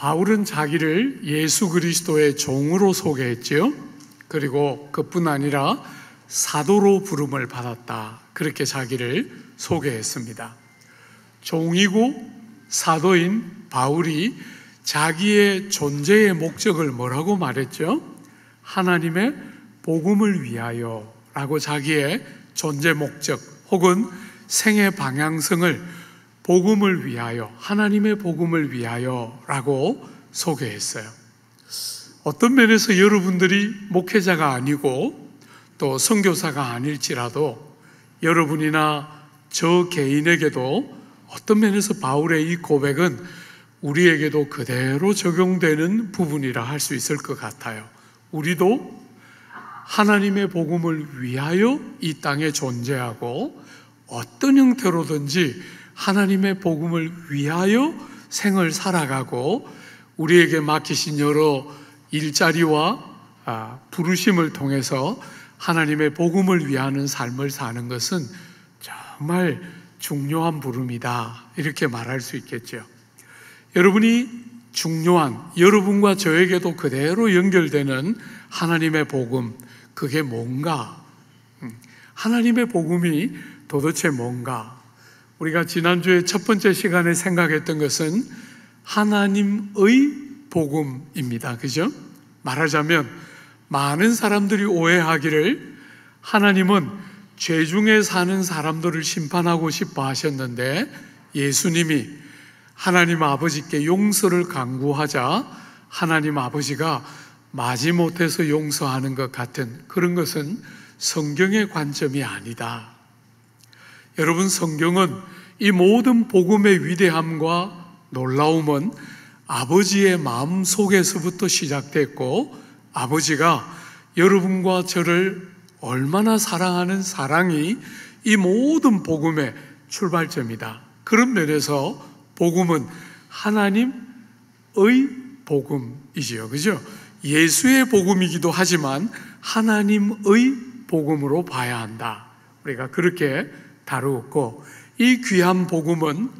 바울은 자기를 예수 그리스도의 종으로 소개했지요. 그리고 그뿐 아니라 사도로 부름을 받았다, 그렇게 자기를 소개했습니다. 종이고 사도인 바울이 자기의 존재의 목적을 뭐라고 말했죠? 하나님의 복음을 위하여 라고 자기의 존재 목적 혹은 생애 방향성을 복음을 위하여, 하나님의 복음을 위하여 라고 소개했어요. 어떤 면에서 여러분들이 목회자가 아니고 또 선교사가 아닐지라도 여러분이나 저 개인에게도 어떤 면에서 바울의 이 고백은 우리에게도 그대로 적용되는 부분이라 할 수 있을 것 같아요. 우리도 하나님의 복음을 위하여 이 땅에 존재하고 어떤 형태로든지 하나님의 복음을 위하여 생을 살아가고 우리에게 맡기신 여러 일자리와 부르심을 통해서 하나님의 복음을 위하는 삶을 사는 것은 정말 중요한 부름이다, 이렇게 말할 수 있겠죠. 여러분이 중요한, 여러분과 저에게도 그대로 연결되는 하나님의 복음, 그게 뭔가? 하나님의 복음이 도대체 뭔가? 우리가 지난주에 첫 번째 시간에 생각했던 것은 하나님의 복음입니다. 그죠? 말하자면 많은 사람들이 오해하기를 하나님은 죄 중에 사는 사람들을 심판하고 싶어 하셨는데 예수님이 하나님 아버지께 용서를 간구하자 하나님 아버지가 마지못해서 용서하는 것 같은 그런 것은 성경의 관점이 아니다. 여러분, 성경은 이 모든 복음의 위대함과 놀라움은 아버지의 마음 속에서부터 시작됐고 아버지가 여러분과 저를 얼마나 사랑하는 사랑이 이 모든 복음의 출발점이다. 그런 면에서 복음은 하나님의 복음이지요. 그죠? 예수의 복음이기도 하지만 하나님의 복음으로 봐야 한다. 우리가 그렇게 다루었고, 이 귀한 복음은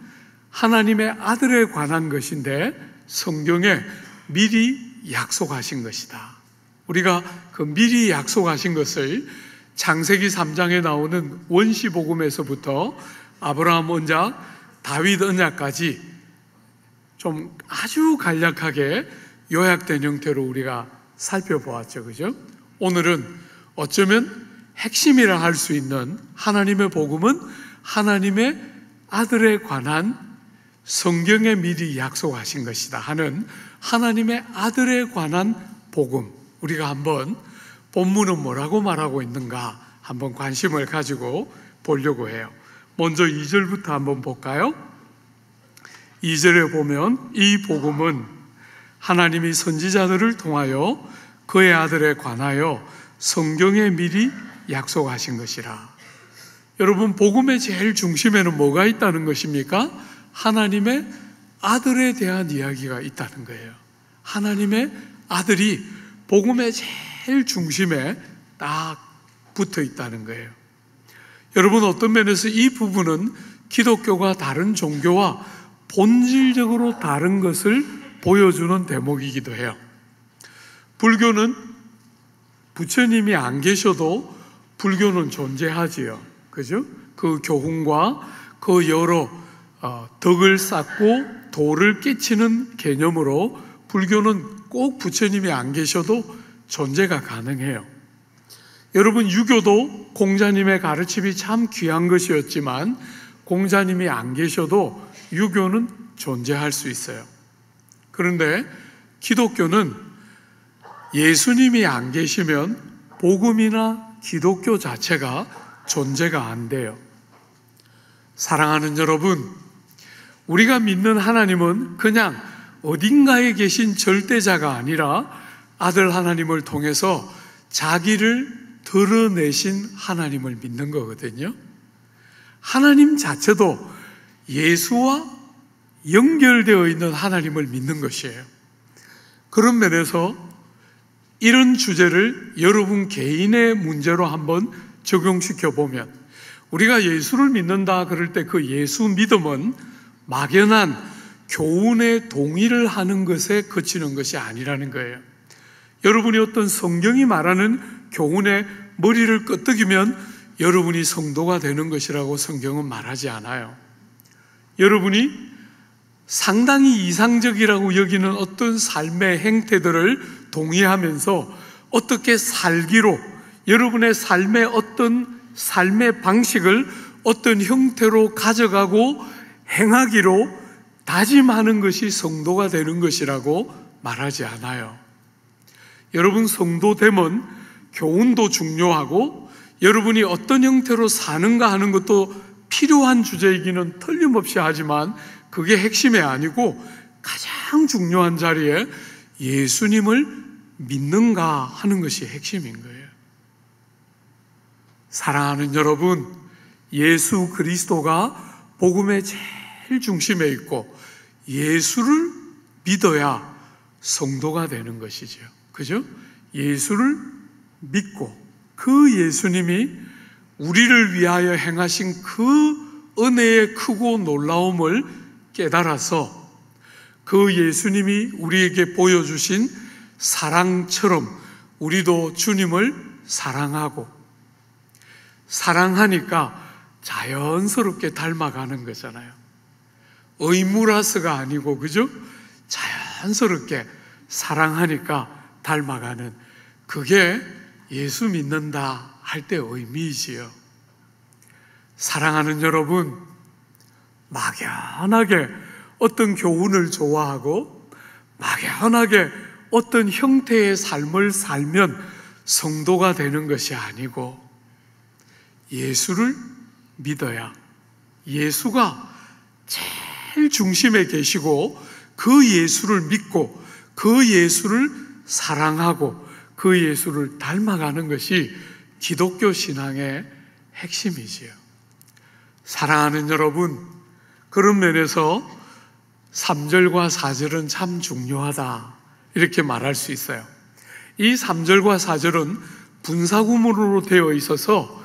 하나님의 아들에 관한 것인데 성경에 미리 약속하신 것이다. 우리가 그 미리 약속하신 것을 창세기 3장에 나오는 원시복음에서부터 아브라함 언약, 다윗 언약까지 좀 아주 간략하게 요약된 형태로 우리가 살펴보았죠. 그죠? 오늘은 어쩌면 핵심이라 할 수 있는 하나님의 복음은 하나님의 아들에 관한 성경에 미리 약속하신 것이다 하는 하나님의 아들에 관한 복음, 우리가 한번 본문은 뭐라고 말하고 있는가 한번 관심을 가지고 보려고 해요. 먼저 2절부터 한번 볼까요? 2절에 보면 이 복음은 하나님이 선지자들을 통하여 그의 아들에 관하여 성경에 미리 약속하신 것이라. 여러분, 복음의 제일 중심에는 뭐가 있다는 것입니까? 하나님의 아들에 대한 이야기가 있다는 거예요. 하나님의 아들이 복음의 제일 중심에 딱 붙어 있다는 거예요. 여러분, 어떤 면에서 이 부분은 기독교가 다른 종교와 본질적으로 다른 것을 보여주는 대목이기도 해요. 불교는 부처님이 안 계셔도 불교는 존재하지요. 그죠? 그 교훈과 그 여러 덕을 쌓고 도를 깨치는 개념으로 불교는 꼭 부처님이 안 계셔도 존재가 가능해요. 여러분, 유교도 공자님의 가르침이 참 귀한 것이었지만 공자님이 안 계셔도 유교는 존재할 수 있어요. 그런데 기독교는 예수님이 안 계시면 복음이나 기독교 자체가 존재가 안 돼요. 사랑하는 여러분, 우리가 믿는 하나님은 그냥 어딘가에 계신 절대자가 아니라 아들 하나님을 통해서 자기를 드러내신 하나님을 믿는 거거든요. 하나님 자체도 예수와 연결되어 있는 하나님을 믿는 것이에요. 그런 면에서 이런 주제를 여러분 개인의 문제로 한번 적용시켜 보면, 우리가 예수를 믿는다 그럴 때 그 예수 믿음은 막연한 교훈의 동의를 하는 것에 그치는 것이 아니라는 거예요. 여러분이 어떤 성경이 말하는 교훈에 머리를 끄덕이면 여러분이 성도가 되는 것이라고 성경은 말하지 않아요. 여러분이 상당히 이상적이라고 여기는 어떤 삶의 행태들을 동의하면서 어떻게 살기로, 여러분의 삶의 어떤 삶의 방식을 어떤 형태로 가져가고 행하기로 다짐하는 것이 성도가 되는 것이라고 말하지 않아요. 여러분, 성도됨은 교훈도 중요하고 여러분이 어떤 형태로 사는가 하는 것도 필요한 주제이기는 틀림없이 하지만 그게 핵심이 아니고 가장 중요한 자리에 예수님을 믿는가 하는 것이 핵심인 거예요. 사랑하는 여러분, 예수 그리스도가 복음의 제일 중심에 있고 예수를 믿어야 성도가 되는 것이죠. 그죠? 예수를 믿고 그 예수님이 우리를 위하여 행하신 그 은혜의 크고 놀라움을 깨달아서 그 예수님이 우리에게 보여주신 사랑처럼 우리도 주님을 사랑하고 사랑하니까 자연스럽게 닮아가는 거잖아요. 의무라서가 아니고, 그죠? 자연스럽게 사랑하니까 닮아가는, 그게 예수 믿는다 할 때 의미이지요. 사랑하는 여러분, 막연하게 어떤 교훈을 좋아하고 막연하게 어떤 형태의 삶을 살면 성도가 되는 것이 아니고 예수를 믿어야, 예수가 제일 중심에 계시고 그 예수를 믿고 그 예수를 사랑하고 그 예수를 닮아가는 것이 기독교 신앙의 핵심이지요. 사랑하는 여러분, 그런 면에서 3절과 4절은 참 중요하다 이렇게 말할 수 있어요. 이 3절과 4절은 분사구문으로 되어 있어서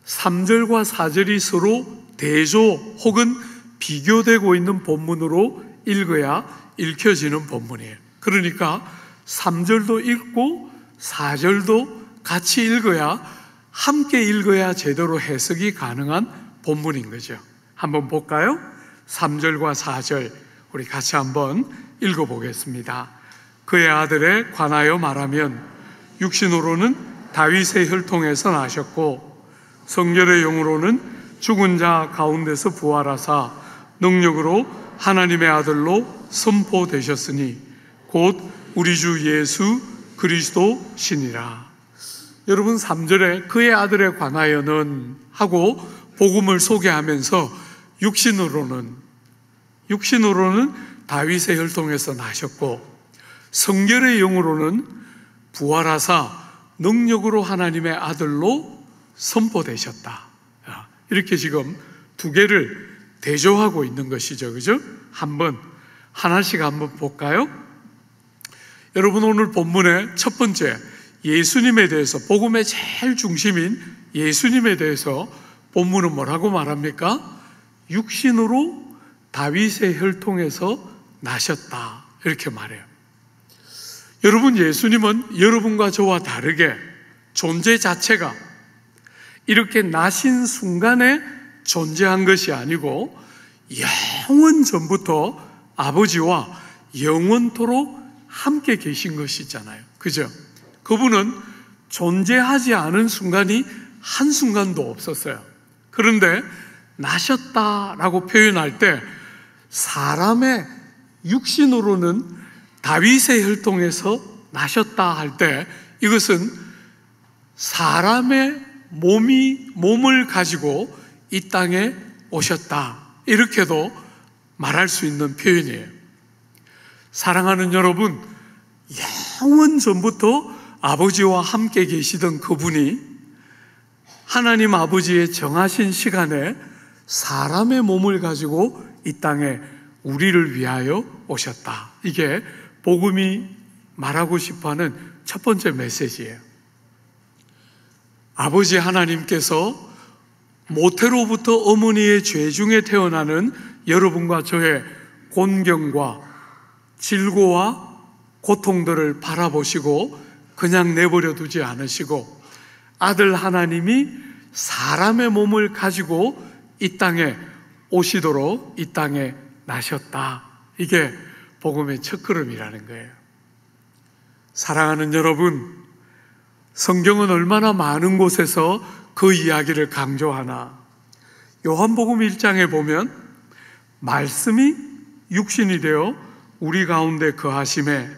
3절과 4절이 서로 대조 혹은 비교되고 있는 본문으로 읽어야 읽혀지는 본문이에요. 그러니까 3절도 읽고 4절도 같이 읽어야, 함께 읽어야 제대로 해석이 가능한 본문인 거죠. 한번 볼까요? 3절과 4절 우리 같이 한번 읽어보겠습니다. 그의 아들에 관하여 말하면 육신으로는 다윗의 혈통에서 나셨고 성결의 영으로는 죽은 자 가운데서 부활하사 능력으로 하나님의 아들로 선포되셨으니 곧 우리 주 예수 그리스도시니라. 여러분, 3절에 그의 아들에 관하여는 하고 복음을 소개하면서 육신으로는 다윗의 혈통에서 나셨고 성결의 영으로는 부활하사 능력으로 하나님의 아들로 선포되셨다. 이렇게 지금 두 개를 대조하고 있는 것이죠. 그죠? 하나씩 한번 볼까요? 여러분, 오늘 본문의 첫 번째 예수님에 대해서, 복음의 제일 중심인 예수님에 대해서 본문은 뭐라고 말합니까? 육신으로 다윗의 혈통에서 나셨다 이렇게 말해요. 여러분, 예수님은 여러분과 저와 다르게 존재 자체가 이렇게 나신 순간에 존재한 것이 아니고 영원 전부터 아버지와 영원토록 함께 계신 것이잖아요. 그죠? 그분은 존재하지 않은 순간이 한순간도 없었어요. 그런데 나셨다라고 표현할 때 사람의 육신으로는 다윗의 혈통에서 나셨다 할 때 이것은 사람의 몸을 가지고 이 땅에 오셨다 이렇게도 말할 수 있는 표현이에요. 사랑하는 여러분, 영원 전부터 아버지와 함께 계시던 그분이 하나님 아버지의 정하신 시간에 사람의 몸을 가지고 이 땅에 우리를 위하여 오셨다. 이게 복음이 말하고 싶어하는 첫 번째 메시지예요. 아버지 하나님께서 모태로부터 어머니의 죄 중에 태어나는 여러분과 저의 곤경과 질고와 고통들을 바라보시고 그냥 내버려 두지 않으시고 아들 하나님이 사람의 몸을 가지고 이 땅에 오시도록 이 땅에 나셨다. 이게 복음의 첫걸음이라는 거예요. 사랑하는 여러분, 성경은 얼마나 많은 곳에서 그 이야기를 강조하나. 요한복음 1장에 보면 말씀이 육신이 되어 우리 가운데 거하심에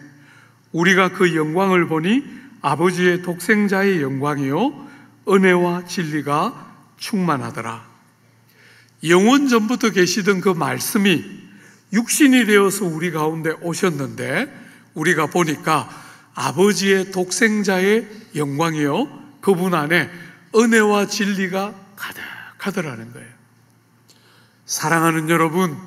우리가 그 영광을 보니 아버지의 독생자의 영광이요 은혜와 진리가 충만하더라. 영원 전부터 계시던 그 말씀이 육신이 되어서 우리 가운데 오셨는데 우리가 보니까 아버지의 독생자의 영광이요 그분 안에 은혜와 진리가 가득하더라는 거예요. 사랑하는 여러분,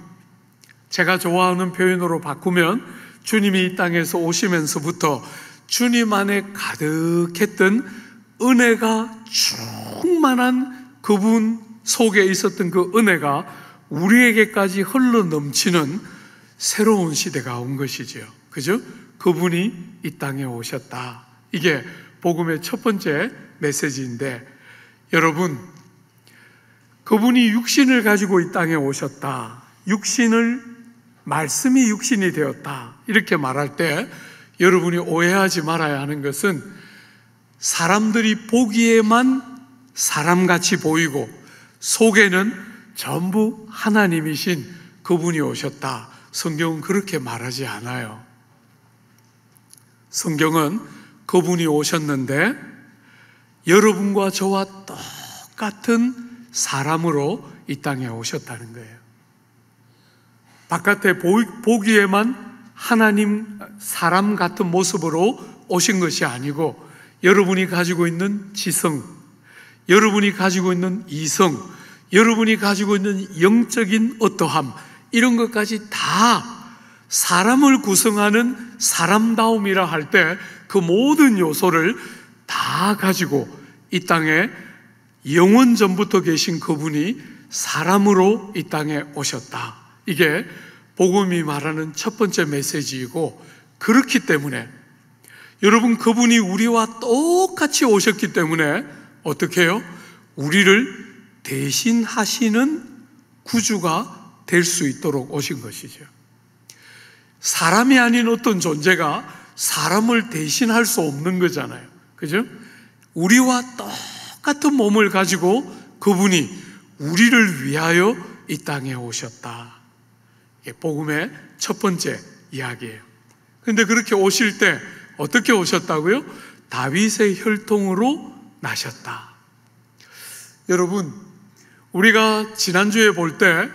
제가 좋아하는 표현으로 바꾸면 주님이 이 땅에서 오시면서부터 주님 안에 가득했던 은혜가 충만한 그분 속에 있었던 그 은혜가 우리에게까지 흘러 넘치는 새로운 시대가 온 것이지요. 그죠? 그분이 이 땅에 오셨다. 이게 복음의 첫 번째 메시지인데, 여러분, 그분이 육신을 가지고 이 땅에 오셨다. 말씀이 육신이 되었다. 이렇게 말할 때 여러분이 오해하지 말아야 하는 것은 사람들이 보기에만 사람같이 보이고 속에는 전부 하나님이신 그분이 오셨다. 성경은 그렇게 말하지 않아요. 성경은 그분이 오셨는데 여러분과 저와 똑같은 사람으로 이 땅에 오셨다는 거예요. 바깥에 보기에만 하나님 사람 같은 모습으로 오신 것이 아니고 여러분이 가지고 있는 지성, 여러분이 가지고 있는 이성, 여러분이 가지고 있는 영적인 어떠함, 이런 것까지 다 사람을 구성하는 사람다움이라 할 때 그 모든 요소를 다 가지고 이 땅에 영원 전부터 계신 그분이 사람으로 이 땅에 오셨다. 이게 복음이 말하는 첫 번째 메시지이고, 그렇기 때문에 여러분, 그분이 우리와 똑같이 오셨기 때문에 어떻게 해요? 우리를 대신하시는 구주가 될 수 있도록 오신 것이죠. 사람이 아닌 어떤 존재가 사람을 대신할 수 없는 거잖아요. 그죠? 우리와 똑같은 몸을 가지고 그분이 우리를 위하여 이 땅에 오셨다. 이게 복음의 첫 번째 이야기예요. 그런데 그렇게 오실 때 어떻게 오셨다고요? 다윗의 혈통으로 나셨다. 여러분, 우리가 지난주에 볼 때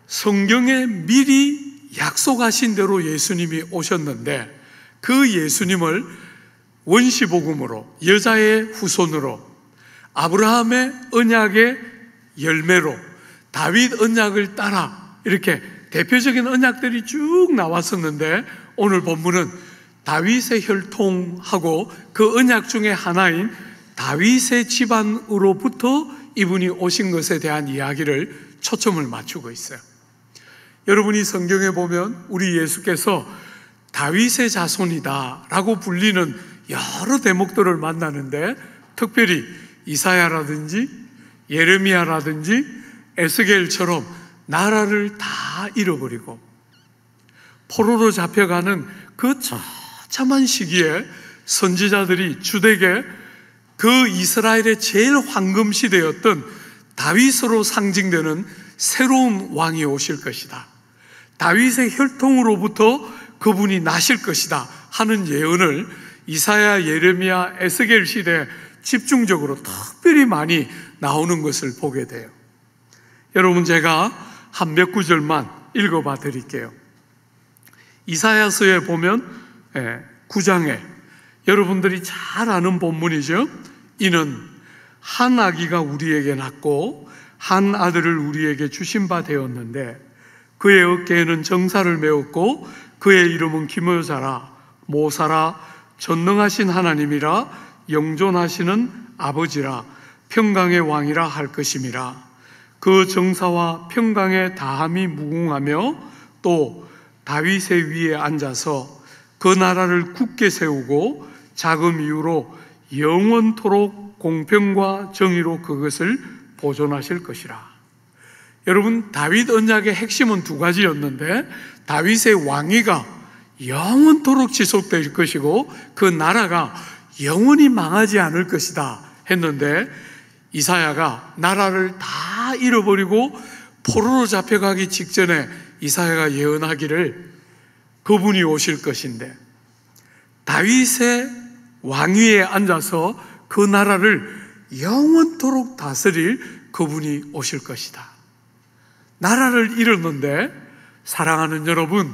성경에 미리 약속하신 대로 예수님이 오셨는데 그 예수님을 원시복음으로, 여자의 후손으로, 아브라함의 언약의 열매로, 다윗 언약을 따라 이렇게 대표적인 언약들이 쭉 나왔었는데 오늘 본문은 다윗의 혈통하고 그 언약 중에 하나인 다윗의 집안으로부터 이분이 오신 것에 대한 이야기를 초점을 맞추고 있어요. 여러분이 성경에 보면 우리 예수께서 다윗의 자손이다 라고 불리는 여러 대목들을 만나는데, 특별히 이사야라든지 예레미야라든지 에스겔처럼 나라를 다 잃어버리고 포로로 잡혀가는 그 처참한 시기에 선지자들이 주되게 그 이스라엘의 제일 황금 시대였던 다윗으로 상징되는 새로운 왕이 오실 것이다, 다윗의 혈통으로부터 그분이 나실 것이다 하는 예언을 이사야, 예레미야, 에스겔 시대에 집중적으로 특별히 많이 나오는 것을 보게 돼요. 여러분, 제가 한 몇 구절만 읽어봐 드릴게요. 이사야서에 보면 9장에 여러분들이 잘 아는 본문이죠. 이는 한 아기가 우리에게 낳고 한 아들을 우리에게 주신 바 되었는데 그의 어깨에는 정사를 메었고 그의 이름은 기묘자라, 모사라, 전능하신 하나님이라, 영존하시는 아버지라, 평강의 왕이라 할 것임이라. 그 정사와 평강의 다함이 무궁하며 또 다윗의 위에 앉아서 그 나라를 굳게 세우고 자금 이후로 영원토록 공평과 정의로 그것을 보존하실 것이라. 여러분, 다윗 언약의 핵심은 두 가지였는데 다윗의 왕위가 영원토록 지속될 것이고 그 나라가 영원히 망하지 않을 것이다 했는데, 이사야가 나라를 다 잃어버리고 포로로 잡혀가기 직전에 이사야가 예언하기를 그분이 오실 것인데, 다윗의 왕위에 앉아서 그 나라를 영원토록 다스릴 그분이 오실 것이다. 나라를 잃었는데, 사랑하는 여러분,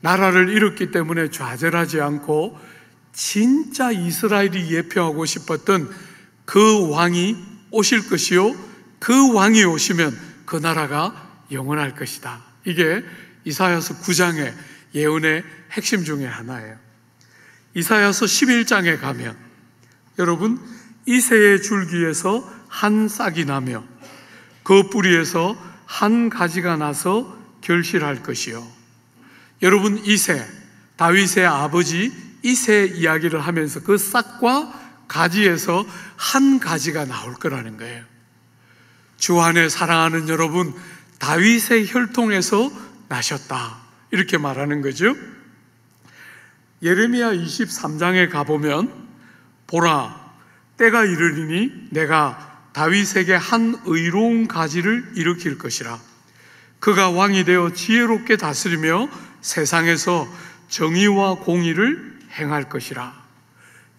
나라를 잃었기 때문에 좌절하지 않고 진짜 이스라엘이 예표하고 싶었던 그 왕이 오실 것이요, 그 왕이 오시면 그 나라가 영원할 것이다. 이게 이사야서 9장의 예언의 핵심 중에 하나예요. 이사야서 11장에 가면 여러분, 이새의 줄기에서 한 싹이 나며 그 뿌리에서 한 가지가 나서 결실할 것이요. 여러분, 이새, 다윗의 아버지 이새 이야기를 하면서 그 싹과 가지에서 한 가지가 나올 거라는 거예요. 주 안에 사랑하는 여러분, 다윗의 혈통에서 나셨다, 이렇게 말하는 거죠. 예레미야 23장에 가보면 보라, 때가 이르리니 내가 다윗에게 한 의로운 가지를 일으킬 것이라. 그가 왕이 되어 지혜롭게 다스리며 세상에서 정의와 공의를 행할 것이라.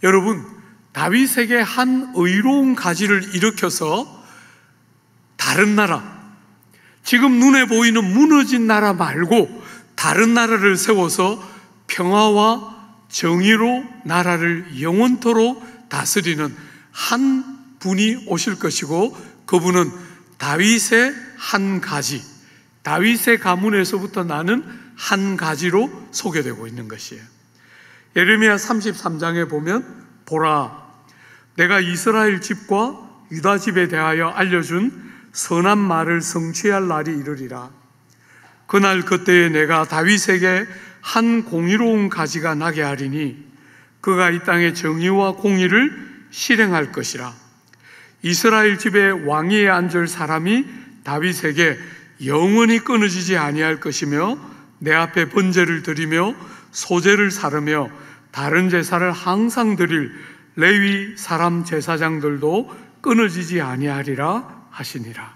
여러분, 다윗에게 한 의로운 가지를 일으켜서 다른 나라, 지금 눈에 보이는 무너진 나라 말고 다른 나라를 세워서 평화와 정의로 나라를 영원토록 다스리는 한 분이 오실 것이고, 그분은 다윗의 한 가지, 다윗의 가문에서부터 나는 한 가지로 소개되고 있는 것이에요. 예레미야 33장에 보면 보라, 내가 이스라엘 집과 유다 집에 대하여 알려준 선한 말을 성취할 날이 이르리라. 그날 그때에 내가 다윗에게 한 공의로운 가지가 나게 하리니 그가 이 땅에 정의와 공의를 실행할 것이라. 이스라엘 집의 왕위에 앉을 사람이 다윗에게 영원히 끊어지지 아니할 것이며 내 앞에 번제를 드리며 소제를 사르며 다른 제사를 항상 드릴 레위 사람 제사장들도 끊어지지 아니하리라 하시니라.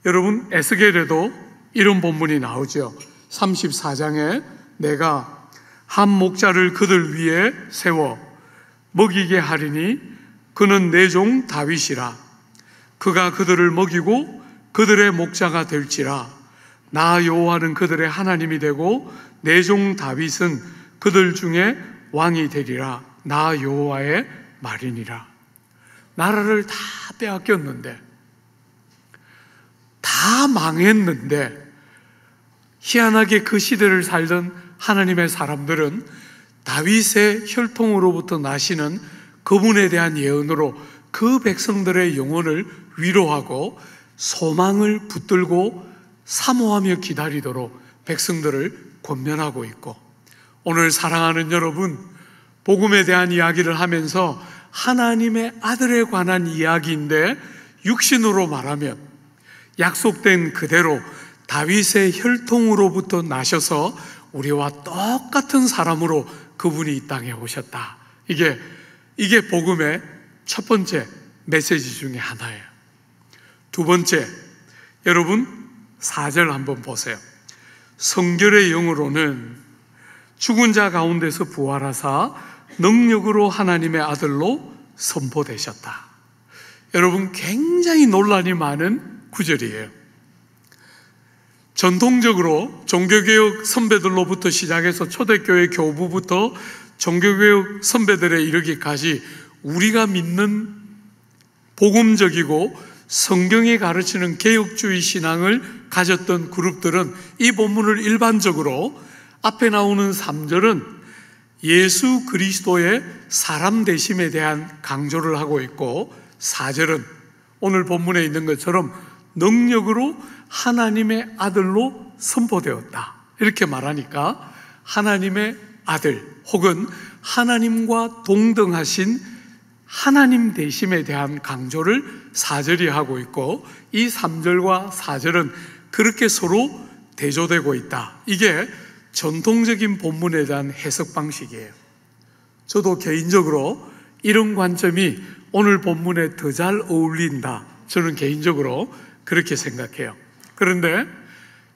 여러분, 에스겔에도 이런 본문이 나오죠. 34장에 내가 한 목자를 그들 위에 세워 먹이게 하리니 그는 내 종 다윗이라. 그가 그들을 먹이고 그들의 목자가 될지라. 나 여호와는 그들의 하나님이 되고 내 종 다윗은 그들 중에 왕이 되리라. 나 여호와의 말이니라. 나라를 다 빼앗겼는데, 다 망했는데, 희한하게 그 시대를 살던 하나님의 사람들은 다윗의 혈통으로부터 나시는 그분에 대한 예언으로 그 백성들의 영혼을 위로하고 소망을 붙들고 사모하며 기다리도록 백성들을 권면하고 있고, 오늘 사랑하는 여러분, 복음에 대한 이야기를 하면서 하나님의 아들에 관한 이야기인데, 육신으로 말하면 약속된 그대로 다윗의 혈통으로부터 나셔서 우리와 똑같은 사람으로 그분이 이 땅에 오셨다. 이게 복음의 첫 번째 메시지 중에 하나예요. 두 번째, 여러분 4절 한번 보세요. 성결의 영으로는 죽은 자 가운데서 부활하사 능력으로 하나님의 아들로 선포되셨다. 여러분, 굉장히 논란이 많은 구절이에요. 전통적으로 종교개혁 선배들로부터 시작해서 초대교회 교부부터 종교개혁 선배들에 이르기까지 우리가 믿는 복음적이고 성경이 가르치는 개혁주의 신앙을 가졌던 그룹들은 이 본문을 일반적으로 앞에 나오는 3절은 예수 그리스도의 사람 되심에 대한 강조를 하고 있고, 4절은 오늘 본문에 있는 것처럼 능력으로 하나님의 아들로 선포되었다. 이렇게 말하니까 하나님의 아들 혹은 하나님과 동등하신 하나님 되심에 대한 강조를 4절이 하고 있고, 이 3절과 4절은 그렇게 서로 대조되고 있다. 이게 전통적인 본문에 대한 해석 방식이에요. 저도 개인적으로 이런 관점이 오늘 본문에 더 잘 어울린다, 저는 개인적으로 그렇게 생각해요. 그런데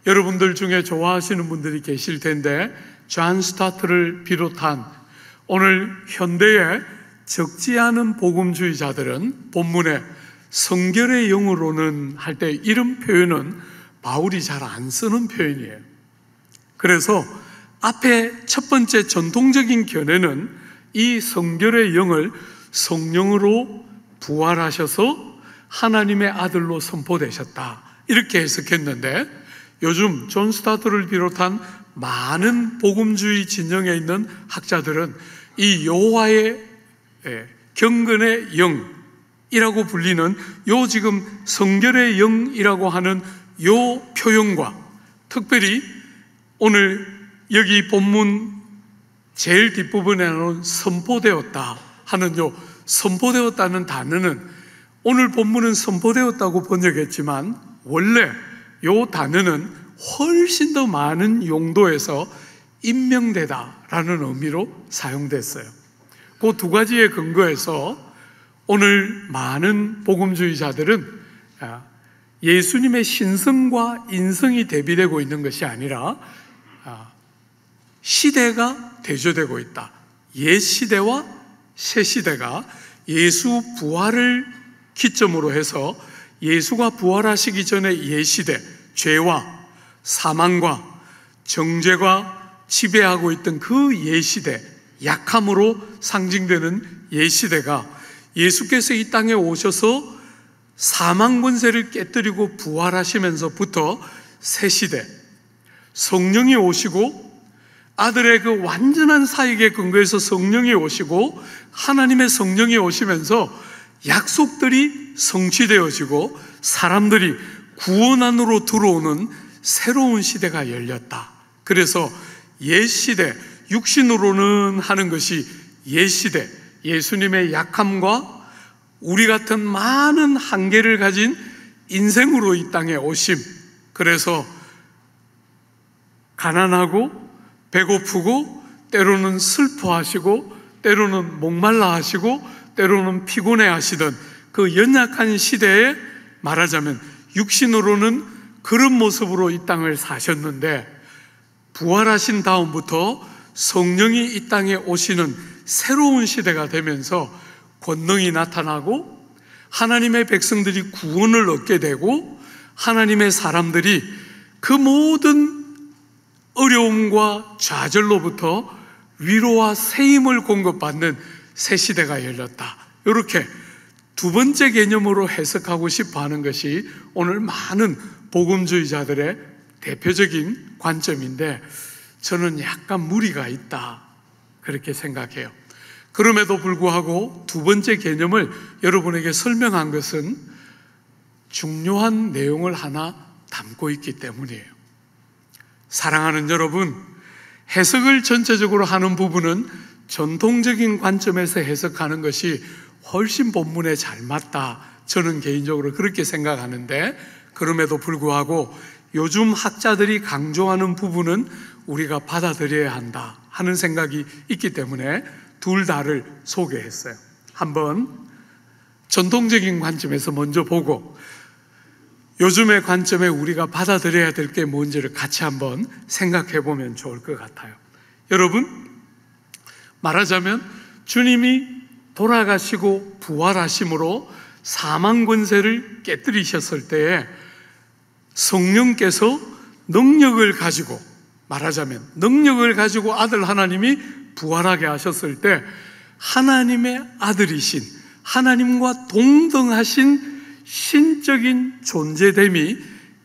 여러분들 중에 좋아하시는 분들이 계실 텐데, 존 스타트를 비롯한 오늘 현대의 적지 않은 복음주의자들은 본문에 성결의 영으로는 할 때 이런 표현은 바울이 잘 안 쓰는 표현이에요. 그래서 앞에 첫 번째 전통적인 견해는 이 성결의 영을 성령으로 부활하셔서 하나님의 아들로 선포되셨다, 이렇게 해석했는데, 요즘 존 스타트를 비롯한 많은 복음주의 진영에 있는 학자들은 이 여호와의 경건의 영이라고 불리는 요 지금 성결의 영이라고 하는 요 표현과, 특별히 오늘 여기 본문 제일 뒷부분에 나오는 선포되었다 하는 요 선포되었다는 단어는, 오늘 본문은 선포되었다고 번역했지만 원래 요 단어는 훨씬 더 많은 용도에서 임명되다라는 의미로 사용됐어요. 그 두 가지에 근거해서 오늘 많은 복음주의자들은 예수님의 신성과 인성이 대비되고 있는 것이 아니라 시대가 대조되고 있다. 옛 시대와 새 시대가 예수 부활을 기점으로 해서 예수가 부활하시기 전에 옛 시대, 죄와 사망과 정죄가 지배하고 있던 그 옛 시대, 약함으로 상징되는 옛 시대가 예수께서 이 땅에 오셔서 사망 권세를 깨뜨리고 부활하시면서부터 새 시대, 성령이 오시고 아들의 그 완전한 사역에 근거해서 성령이 오시고 하나님의 성령이 오시면서 약속들이 성취되어지고 사람들이 구원 안으로 들어오는 새로운 시대가 열렸다. 그래서 옛 시대, 육신으로는 하는 것이 옛 시대, 예수님의 약함과 우리 같은 많은 한계를 가진 인생으로 이 땅에 오심, 그래서 가난하고 배고프고 때로는 슬퍼하시고 때로는 목말라 하시고 때로는 피곤해 하시던 그 연약한 시대에 말하자면 육신으로는 그런 모습으로 이 땅을 사셨는데, 부활하신 다음부터 성령이 이 땅에 오시는 새로운 시대가 되면서 권능이 나타나고 하나님의 백성들이 구원을 얻게 되고 하나님의 사람들이 그 모든 어려움과 좌절로부터 위로와 새 힘을 공급받는 새 시대가 열렸다. 이렇게 두 번째 개념으로 해석하고 싶어 하는 것이 오늘 많은 복음주의자들의 대표적인 관점인데, 저는 약간 무리가 있다, 그렇게 생각해요. 그럼에도 불구하고 두 번째 개념을 여러분에게 설명한 것은 중요한 내용을 하나 담고 있기 때문이에요. 사랑하는 여러분, 해석을 전체적으로 하는 부분은 전통적인 관점에서 해석하는 것이 훨씬 본문에 잘 맞다, 저는 개인적으로 그렇게 생각하는데, 그럼에도 불구하고 요즘 학자들이 강조하는 부분은 우리가 받아들여야 한다 하는 생각이 있기 때문에 둘 다를 소개했어요. 한번 전통적인 관점에서 먼저 보고 요즘의 관점에 우리가 받아들여야 될 게 뭔지를 같이 한번 생각해 보면 좋을 것 같아요. 여러분, 말하자면 주님이 돌아가시고 부활하심으로 사망 권세를 깨뜨리셨을 때에 성령께서 능력을 가지고, 말하자면 능력을 가지고 아들 하나님이 부활하게 하셨을 때 하나님의 아들이신, 하나님과 동등하신 신적인 존재됨이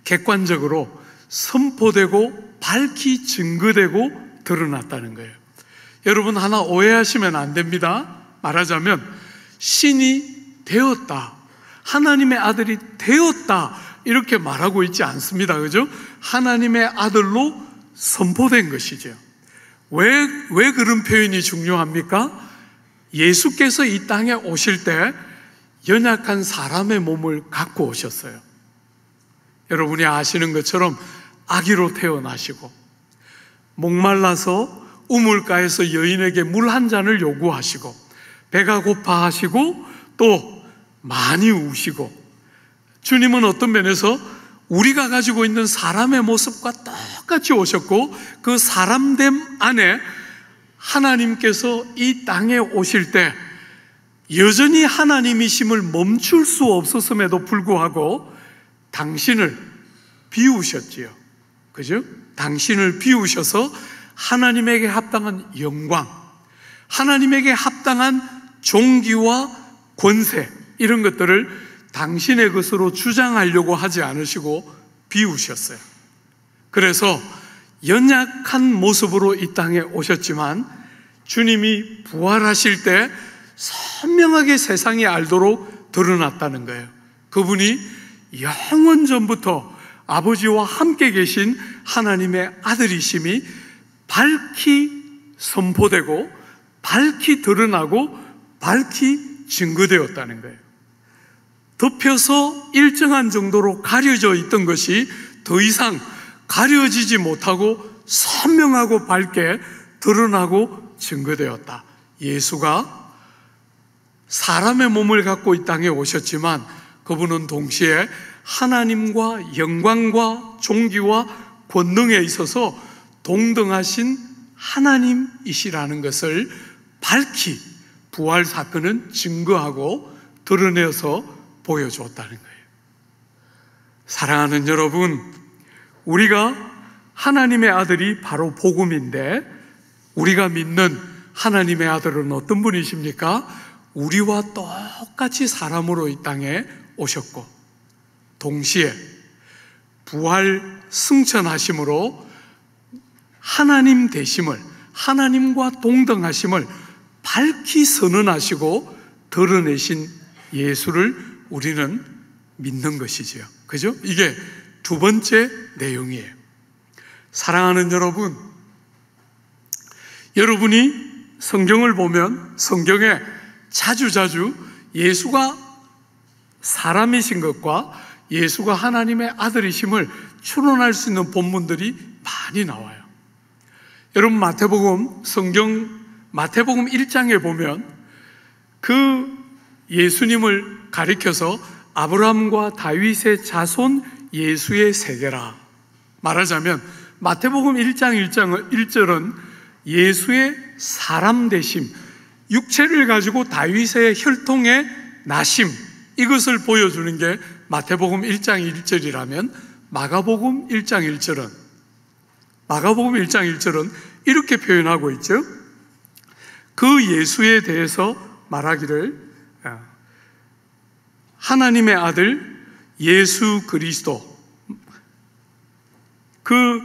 객관적으로 선포되고 밝히 증거되고 드러났다는 거예요. 여러분, 하나 오해하시면 안 됩니다. 말하자면 신이 되었다, 하나님의 아들이 되었다 이렇게 말하고 있지 않습니다. 그죠? 하나님의 아들로 선포된 것이죠. 왜 그런 표현이 중요합니까? 예수께서 이 땅에 오실 때 연약한 사람의 몸을 갖고 오셨어요. 여러분이 아시는 것처럼 아기로 태어나시고 목말라서 우물가에서 여인에게 물 한 잔을 요구하시고 배가 고파하시고 또 많이 우시고, 주님은 어떤 면에서 우리가 가지고 있는 사람의 모습과 똑같이 오셨고 그 사람됨 안에 하나님께서 이 땅에 오실 때 여전히 하나님이심을 멈출 수 없었음에도 불구하고 당신을 비우셨지요. 그죠? 당신을 비우셔서 하나님에게 합당한 영광, 하나님에게 합당한 종기와 권세, 이런 것들을 당신의 것으로 주장하려고 하지 않으시고 비우셨어요. 그래서 연약한 모습으로 이 땅에 오셨지만 주님이 부활하실 때 선명하게 세상이 알도록 드러났다는 거예요. 그분이 영원 전부터 아버지와 함께 계신 하나님의 아들이심이 밝히 선포되고 밝히 드러나고 밝히 증거되었다는 거예요. 덮여서 일정한 정도로 가려져 있던 것이 더 이상 가려지지 못하고 선명하고 밝게 드러나고 증거되었다. 예수가 사람의 몸을 갖고 이 땅에 오셨지만 그분은 동시에 하나님과 영광과 존귀와 권능에 있어서 동등하신 하나님이시라는 것을 밝히 부활 사건은 증거하고 드러내서 보여주었다는 거예요. 사랑하는 여러분, 우리가 하나님의 아들이 바로 복음인데 우리가 믿는 하나님의 아들은 어떤 분이십니까? 우리와 똑같이 사람으로 이 땅에 오셨고 동시에 부활 승천하심으로 하나님 되심을, 하나님과 동등하심을 밝히 선언하시고 드러내신 예수를 우리는 믿는 것이지요. 그죠? 이게 두 번째 내용이에요. 사랑하는 여러분, 여러분이 성경을 보면 성경에 자주자주 예수가 사람이신 것과 예수가 하나님의 아들이심을 추론할 수 있는 본문들이 많이 나와요. 여러분, 마태복음 1장에 보면 그 예수님을 가리켜서 아브라함과 다윗의 자손 예수의 세계라 말하자면 마태복음 1장 1절은 예수의 사람 되심, 육체를 가지고 다윗의 혈통의 나심, 이것을 보여주는 게 마태복음 1장 1절이라면 마가복음 1장 1절은 이렇게 표현하고 있죠. 그 예수에 대해서 말하기를 하나님의 아들 예수 그리스도, 그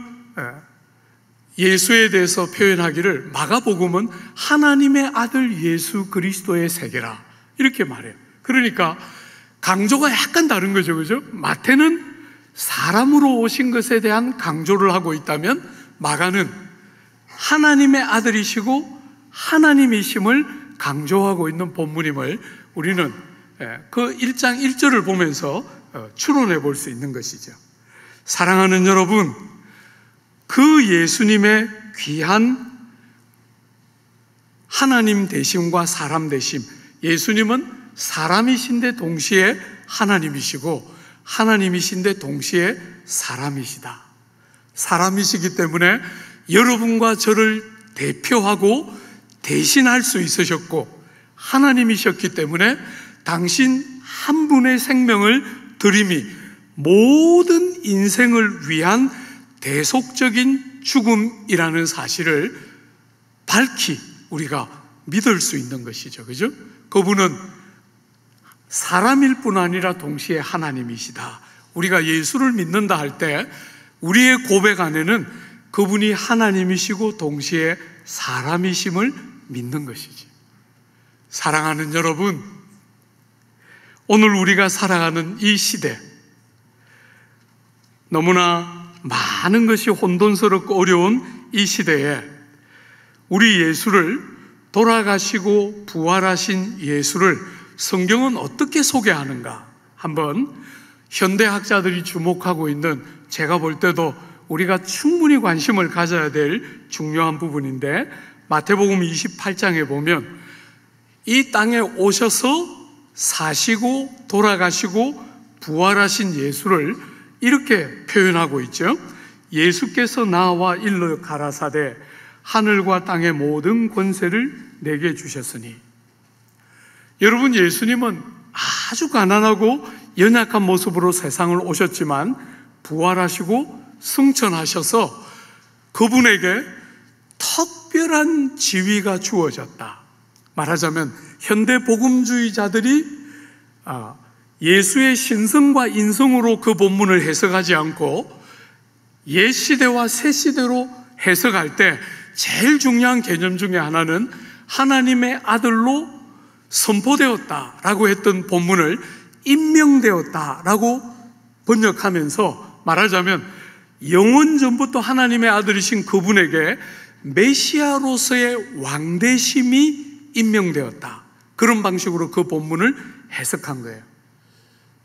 예수에 대해서 표현하기를 마가복음은 하나님의 아들 예수 그리스도의 세계라 이렇게 말해요. 그러니까 강조가 약간 다른 거죠. 그죠? 마태는 사람으로 오신 것에 대한 강조를 하고 있다면 마가는 하나님의 아들이시고 하나님이심을 강조하고 있는 본문임을 우리는 그 1장 1절을 보면서 추론해 볼 수 있는 것이죠. 사랑하는 여러분, 그 예수님의 귀한 하나님 되심과 사람 되심, 예수님은 사람이신데 동시에 하나님이시고 하나님이신데 동시에 사람이시다. 사람이시기 때문에 여러분과 저를 대표하고 대신할 수 있으셨고 하나님이셨기 때문에 당신 한 분의 생명을 드림이 모든 인생을 위한 대속적인 죽음이라는 사실을 밝히 우리가 믿을 수 있는 것이죠. 그죠? 그분은 사람일 뿐 아니라 동시에 하나님이시다. 우리가 예수를 믿는다 할 때 우리의 고백 안에는 그분이 하나님이시고 동시에 사람이심을 믿는 것이지. 사랑하는 여러분, 오늘 우리가 살아가는 이 시대, 너무나 많은 것이 혼돈스럽고 어려운 이 시대에 우리 예수를, 돌아가시고 부활하신 예수를 성경은 어떻게 소개하는가? 한번 현대학자들이 주목하고 있는, 제가 볼 때도 우리가 충분히 관심을 가져야 될 중요한 부분인데, 마태복음 28장에 보면 이 땅에 오셔서 사시고 돌아가시고 부활하신 예수를 이렇게 표현하고 있죠. 예수께서 나와 일러 가라사대 하늘과 땅의 모든 권세를 내게 주셨으니. 여러분, 예수님은 아주 가난하고 연약한 모습으로 세상을 오셨지만 부활하시고 승천하셔서 그분에게 특별한 지위가 주어졌다. 말하자면 현대 복음주의자들이 예수의 신성과 인성으로 그 본문을 해석하지 않고 옛 시대와 새 시대로 해석할 때 제일 중요한 개념 중에 하나는 하나님의 아들로 선포되었다라고 했던 본문을 임명되었다라고 번역하면서 말하자면 영원 전부터 하나님의 아들이신 그분에게 메시아로서의 왕대심이 임명되었다. 그런 방식으로 그 본문을 해석한 거예요.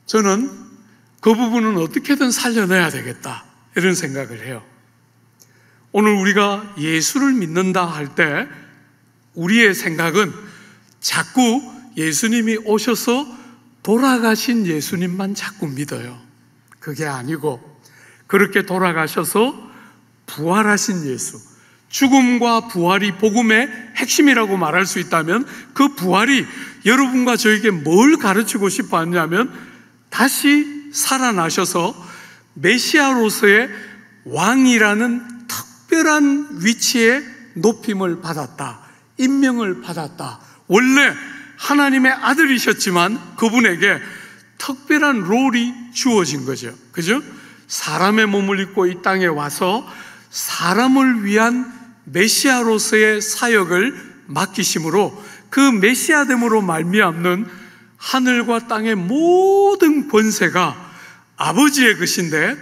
저는 그 부분은 어떻게든 살려내야 되겠다, 이런 생각을 해요. 오늘 우리가 예수를 믿는다 할 때 우리의 생각은 자꾸 예수님이 오셔서 돌아가신 예수님만 자꾸 믿어요. 그게 아니고 그렇게 돌아가셔서 부활하신 예수, 죽음과 부활이 복음의 핵심이라고 말할 수 있다면 그 부활이 여러분과 저에게 뭘 가르치고 싶어 하냐면 다시 살아나셔서 메시아로서의 왕이라는 특별한 위치에 높임을 받았다, 임명을 받았다. 원래 하나님의 아들이셨지만 그분에게 특별한 롤이 주어진 거죠. 그죠? 사람의 몸을 입고 이 땅에 와서 사람을 위한 메시아로서의 사역을 맡기심으로 그 메시아됨으로 말미암는 하늘과 땅의 모든 권세가 아버지의 것인데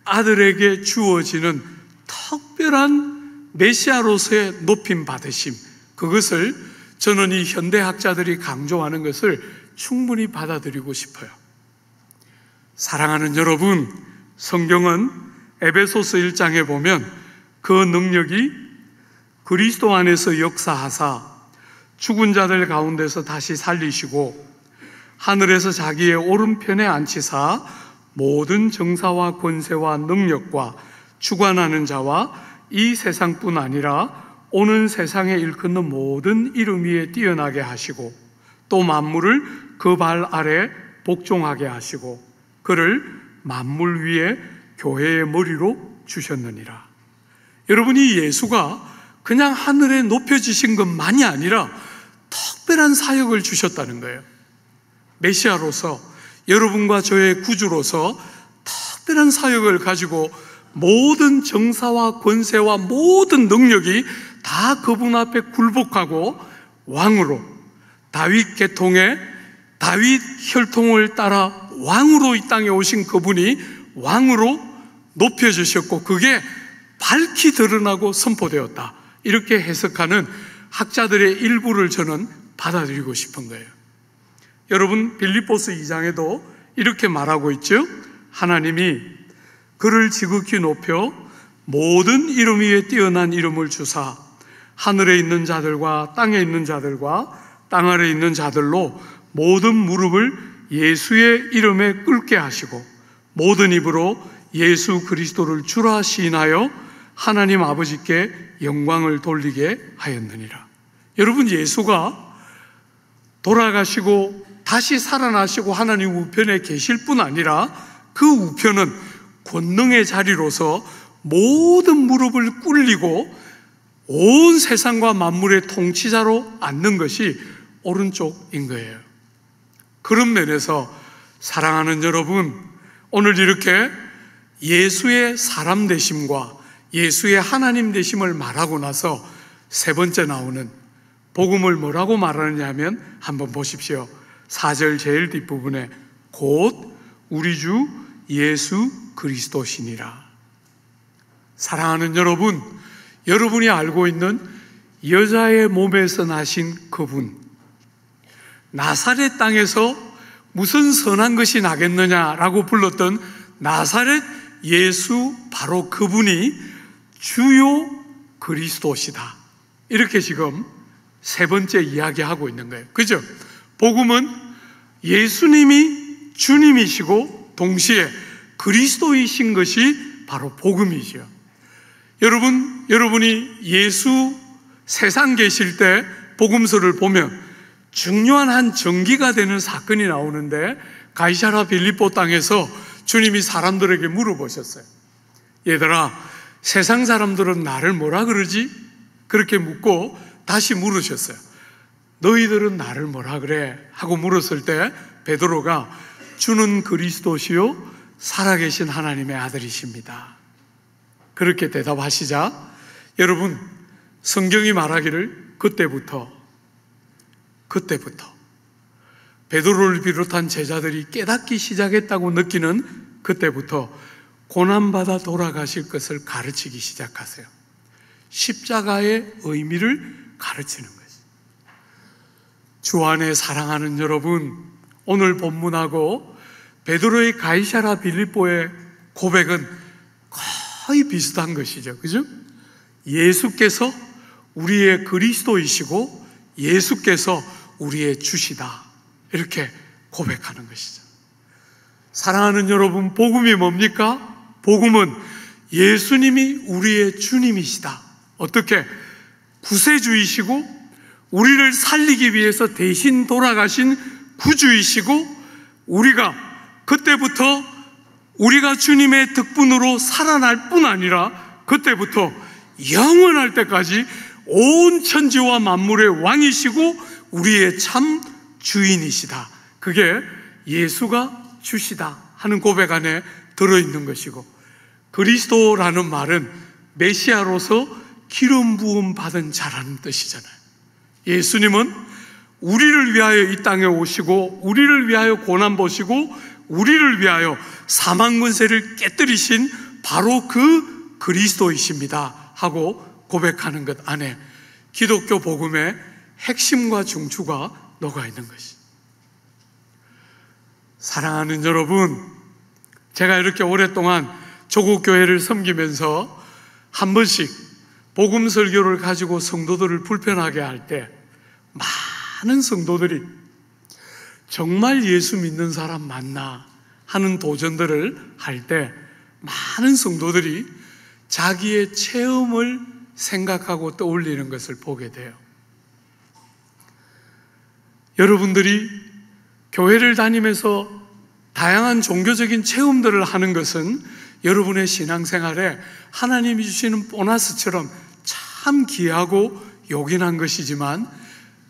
아들에게 주어지는 특별한 메시아로서의 높임 받으심, 그것을 저는 이 현대학자들이 강조하는 것을 충분히 받아들이고 싶어요. 사랑하는 여러분, 성경은 에베소서 1장에 보면 그 능력이 그리스도 안에서 역사하사 죽은 자들 가운데서 다시 살리시고 하늘에서 자기의 오른편에 앉히사 모든 정사와 권세와 능력과 주관하는 자와 이 세상뿐 아니라 오는 세상에 일컫는 모든 이름 위에 뛰어나게 하시고 또 만물을 그 발 아래 복종하게 하시고 그를 만물 위에 교회의 머리로 주셨느니라. 여러분이 예수가 그냥 하늘에 높여지신 것만이 아니라 특별한 사역을 주셨다는 거예요. 메시아로서, 여러분과 저의 구주로서 특별한 사역을 가지고 모든 정사와 권세와 모든 능력이 다 그분 앞에 굴복하고 왕으로, 다윗 계통의 다윗 혈통을 따라 왕으로 이 땅에 오신 그분이 왕으로 높여주셨고 그게 밝히 드러나고 선포되었다, 이렇게 해석하는 학자들의 일부를 저는 받아들이고 싶은 거예요. 여러분, 빌립보서 2장에도 이렇게 말하고 있죠. 하나님이 그를 지극히 높여 모든 이름 위에 뛰어난 이름을 주사 하늘에 있는 자들과 땅에 있는 자들과 땅 아래에 있는 자들로 모든 무릎을 예수의 이름에 꿇게 하시고 모든 입으로 예수 그리스도를 주라 시인하여 하나님 아버지께 영광을 돌리게 하였느니라. 여러분, 예수가 돌아가시고 다시 살아나시고 하나님 우편에 계실 뿐 아니라 그 우편은 권능의 자리로서 모든 무릎을 꿇리고 온 세상과 만물의 통치자로 앉는 것이 오른쪽인 거예요. 그런 면에서 사랑하는 여러분, 오늘 이렇게 예수의 사람 되심과 예수의 하나님 되심을 말하고 나서 세 번째 나오는 복음을 뭐라고 말하느냐 하면 한번 보십시오. 4절 제일 뒷부분에 곧 우리 주 예수 그리스도시니라. 사랑하는 여러분, 여러분이 알고 있는 여자의 몸에서 나신 그분, 나사렛 땅에서 무슨 선한 것이 나겠느냐라고 불렀던 나사렛 예수, 바로 그분이 주요 그리스도시다. 이렇게 지금 세 번째 이야기하고 있는 거예요. 그죠? 복음은 예수님이 주님이시고 동시에 그리스도이신 것이 바로 복음이죠. 여러분이 예수 세상 계실 때 복음서를 보면 중요한 한 전기가 되는 사건이 나오는데, 가이사랴 빌립보 땅에서 주님이 사람들에게 물어보셨어요. 얘들아, 세상 사람들은 나를 뭐라 그러지? 그렇게 묻고 다시 물으셨어요. 너희들은 나를 뭐라 그래? 하고 물었을 때 베드로가 주는 그리스도시요 살아계신 하나님의 아들이십니다. 그렇게 대답하시자, 여러분, 성경이 말하기를 그때부터 베드로를 비롯한 제자들이 깨닫기 시작했다고 느끼는 그때부터 고난받아 돌아가실 것을 가르치기 시작하세요. 십자가의 의미를 가르치는 거죠. 주 안에 사랑하는 여러분, 오늘 본문하고 베드로의 가이사랴 빌립보의 고백은 거의 비슷한 것이죠. 그죠? 예수께서 우리의 그리스도이시고 예수께서 우리의 주시다. 이렇게 고백하는 것이죠. 사랑하는 여러분, 복음이 뭡니까? 복음은 예수님이 우리의 주님이시다. 어떻게? 구세주이시고 우리를 살리기 위해서 대신 돌아가신 구주이시고, 우리가 그때부터 우리가 주님의 덕분으로 살아날 뿐 아니라 그때부터 영원할 때까지 온 천지와 만물의 왕이시고 우리의 참 주인이시다. 그게 예수가 주시다 하는 고백 안에 들어있는 것이고, 그리스도라는 말은 메시아로서 기름 부음 받은 자라는 뜻이잖아요. 예수님은 우리를 위하여 이 땅에 오시고 우리를 위하여 고난 보시고 우리를 위하여 사망 권세를 깨뜨리신 바로 그 그리스도이십니다 하고 고백하는 것 안에 기독교 복음의 핵심과 중추가 녹아 있는 것이. 사랑하는 여러분, 제가 이렇게 오랫동안 조국 교회를 섬기면서 한 번씩 복음 설교를 가지고 성도들을 불편하게 할 때 많은 성도들이 정말 예수 믿는 사람 맞나 하는 도전들을 할 때 많은 성도들이 자기의 체험을 생각하고 떠올리는 것을 보게 돼요. 여러분들이 교회를 다니면서 다양한 종교적인 체험들을 하는 것은 여러분의 신앙생활에 하나님이 주시는 보너스처럼 참 귀하고 요긴한 것이지만,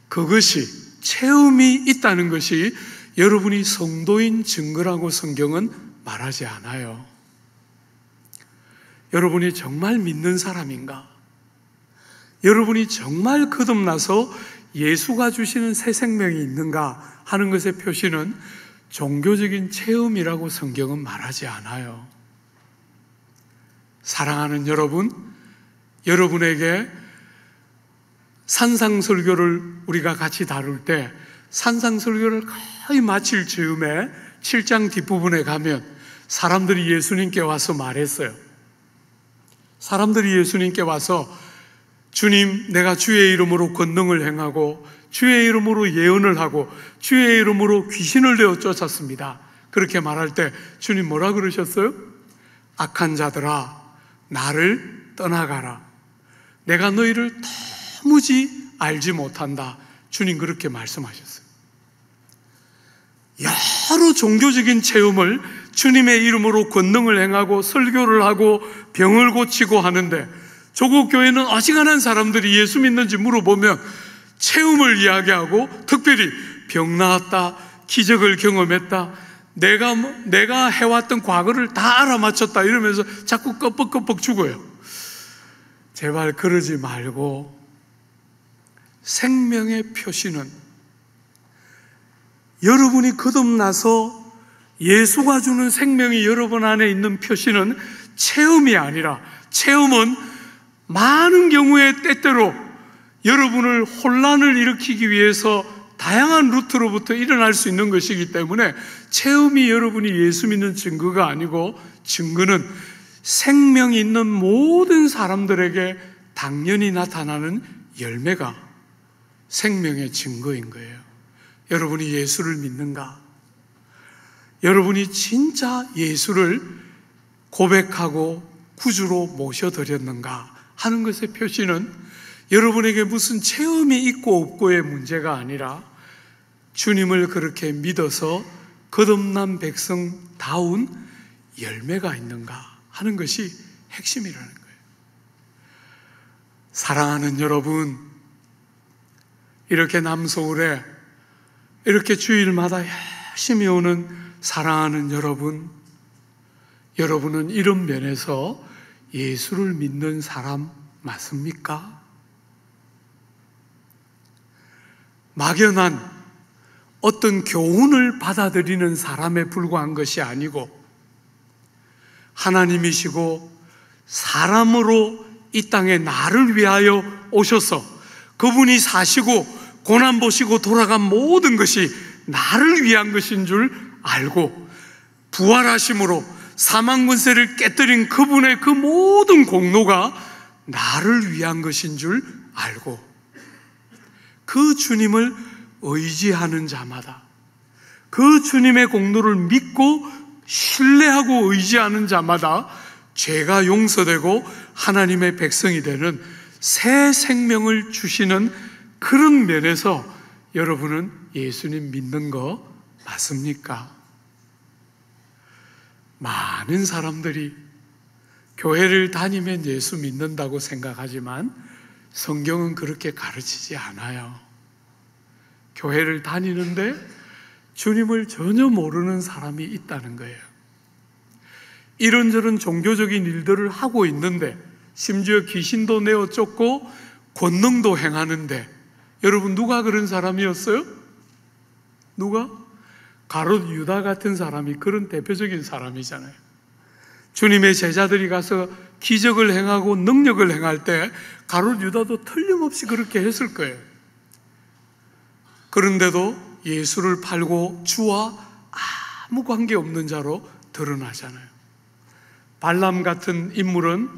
그것이 체험이 있다는 것이 여러분이 성도인 증거라고 성경은 말하지 않아요. 여러분이 정말 믿는 사람인가? 여러분이 정말 거듭나서 예수가 주시는 새 생명이 있는가 하는 것의 표시는 종교적인 체험이라고 성경은 말하지 않아요. 사랑하는 여러분, 여러분에게 산상설교를 우리가 같이 다룰 때 산상설교를 거의 마칠 즈음에 7장 뒷부분에 가면 사람들이 예수님께 와서 말했어요. 사람들이 예수님께 와서 주님, 내가 주의 이름으로 권능을 행하고 주의 이름으로 예언을 하고 주의 이름으로 귀신을 내어 쫓았습니다. 그렇게 말할 때 주님 뭐라 그러셨어요? 악한 자들아, 나를 떠나가라. 내가 너희를 도무지 알지 못한다. 주님 그렇게 말씀하셨어요. 여러 종교적인 체험을 주님의 이름으로 권능을 행하고 설교를 하고 병을 고치고 하는데, 조국 교회는 어지간한 사람들이 예수 믿는지 물어보면 체험을 이야기하고, 특별히 병 나았다, 기적을 경험했다, 내가 해왔던 과거를 다 알아맞혔다 이러면서 자꾸 껍벅껍벅 죽어요. 제발 그러지 말고, 생명의 표시는 여러분이 거듭나서 예수가 주는 생명이 여러분 안에 있는 표시는 체험이 아니라, 체험은 많은 경우에 때때로 여러분을 혼란을 일으키기 위해서 다양한 루트로부터 일어날 수 있는 것이기 때문에 체험이 여러분이 예수 믿는 증거가 아니고, 증거는 생명이 있는 모든 사람들에게 당연히 나타나는 열매가 생명의 증거인 거예요. 여러분이 예수를 믿는가? 여러분이 진짜 예수를 고백하고 구주로 모셔드렸는가 하는 것의 표시는 여러분에게 무슨 체험이 있고 없고의 문제가 아니라 주님을 그렇게 믿어서 거듭난 백성다운 열매가 있는가 하는 것이 핵심이라는 거예요. 사랑하는 여러분, 이렇게 남서울에 이렇게 주일마다 열심히 오는 사랑하는 여러분, 여러분은 이런 면에서 예수를 믿는 사람 맞습니까? 막연한 어떤 교훈을 받아들이는 사람에 불과한 것이 아니고, 하나님이시고 사람으로 이 땅에 나를 위하여 오셔서 그분이 사시고 고난 보시고 돌아간 모든 것이 나를 위한 것인 줄 알고, 부활하심으로 사망 권세를 깨뜨린 그분의 그 모든 공로가 나를 위한 것인 줄 알고, 그 주님을 의지하는 자마다, 그 주님의 공로를 믿고 신뢰하고 의지하는 자마다 죄가 용서되고 하나님의 백성이 되는 새 생명을 주시는 그런 면에서 여러분은 예수님 믿는 거 맞습니까? 많은 사람들이 교회를 다니면 예수 믿는다고 생각하지만 성경은 그렇게 가르치지 않아요. 교회를 다니는데 주님을 전혀 모르는 사람이 있다는 거예요. 이런저런 종교적인 일들을 하고 있는데, 심지어 귀신도 내어 쫓고 권능도 행하는데, 여러분 누가 그런 사람이었어요? 누가? 가롯 유다 같은 사람이 그런 대표적인 사람이잖아요. 주님의 제자들이 가서 기적을 행하고 능력을 행할 때 가롯 유다도 틀림없이 그렇게 했을 거예요. 그런데도 예수를 팔고 주와 아무 관계없는 자로 드러나잖아요. 발람 같은 인물은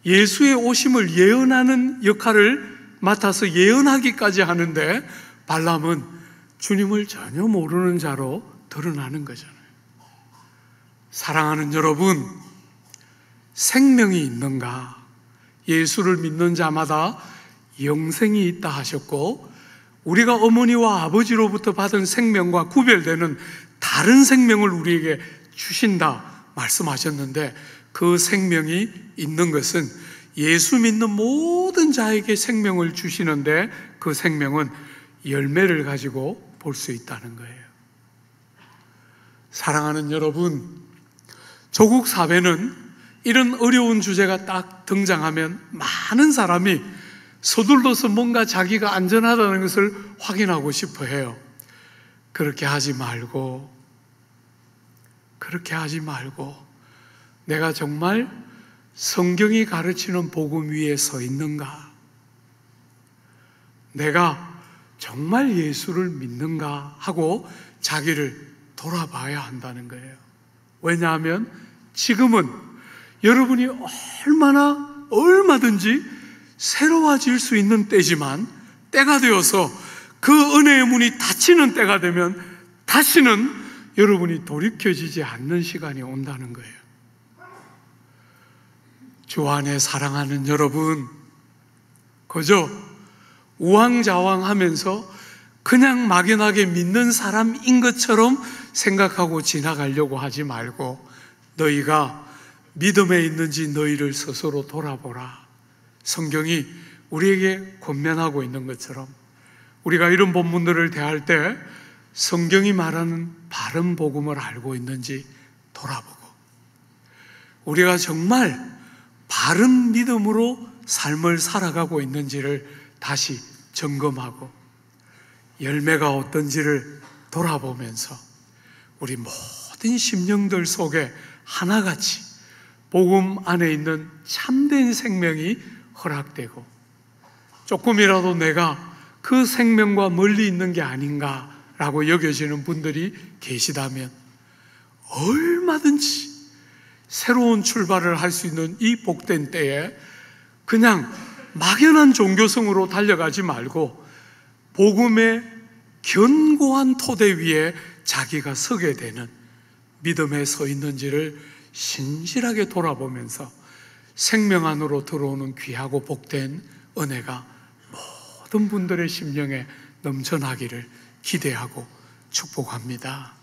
예수의 오심을 예언하는 역할을 맡아서 예언하기까지 하는데, 발람은 주님을 전혀 모르는 자로 드러나는 거잖아요. 사랑하는 여러분, 생명이 있는가? 예수를 믿는 자마다 영생이 있다 하셨고, 우리가 어머니와 아버지로부터 받은 생명과 구별되는 다른 생명을 우리에게 주신다 말씀하셨는데, 그 생명이 있는 것은 예수 믿는 모든 자에게 생명을 주시는데, 그 생명은 열매를 가지고 볼 수 있다는 거예요. 사랑하는 여러분, 조국 사회는 이런 어려운 주제가 딱 등장하면 많은 사람이 서둘러서 뭔가 자기가 안전하다는 것을 확인하고 싶어 해요. 그렇게 하지 말고 내가 정말 성경이 가르치는 복음 위에 서 있는가? 내가 정말 예수를 믿는가? 하고 자기를 돌아봐야 한다는 거예요. 왜냐하면 지금은 여러분이 얼마든지 새로워질 수 있는 때지만, 때가 되어서 그 은혜의 문이 닫히는 때가 되면 다시는 여러분이 돌이켜지지 않는 시간이 온다는 거예요. 주 안에 사랑하는 여러분, 그저 우왕좌왕하면서 그냥 막연하게 믿는 사람인 것처럼 생각하고 지나가려고 하지 말고, 너희가 믿음에 있는지 너희를 스스로 돌아보라. 성경이 우리에게 권면하고 있는 것처럼, 우리가 이런 본문들을 대할 때 성경이 말하는 바른 복음을 알고 있는지 돌아보고, 우리가 정말 바른 믿음으로 삶을 살아가고 있는지를 다시 점검하고, 열매가 어떤지를 돌아보면서 우리 모든 심령들 속에 하나같이 복음 안에 있는 참된 생명이 허락되고, 조금이라도 내가 그 생명과 멀리 있는 게 아닌가라고 여겨지는 분들이 계시다면 얼마든지 새로운 출발을 할 수 있는 이 복된 때에 그냥 막연한 종교성으로 달려가지 말고 복음의 견고한 토대 위에 자기가 서게 되는 믿음에 서 있는지를 신실하게 돌아보면서 생명 안으로 들어오는 귀하고 복된 은혜가 모든 분들의 심령에 넘쳐나기를 기대하고 축복합니다.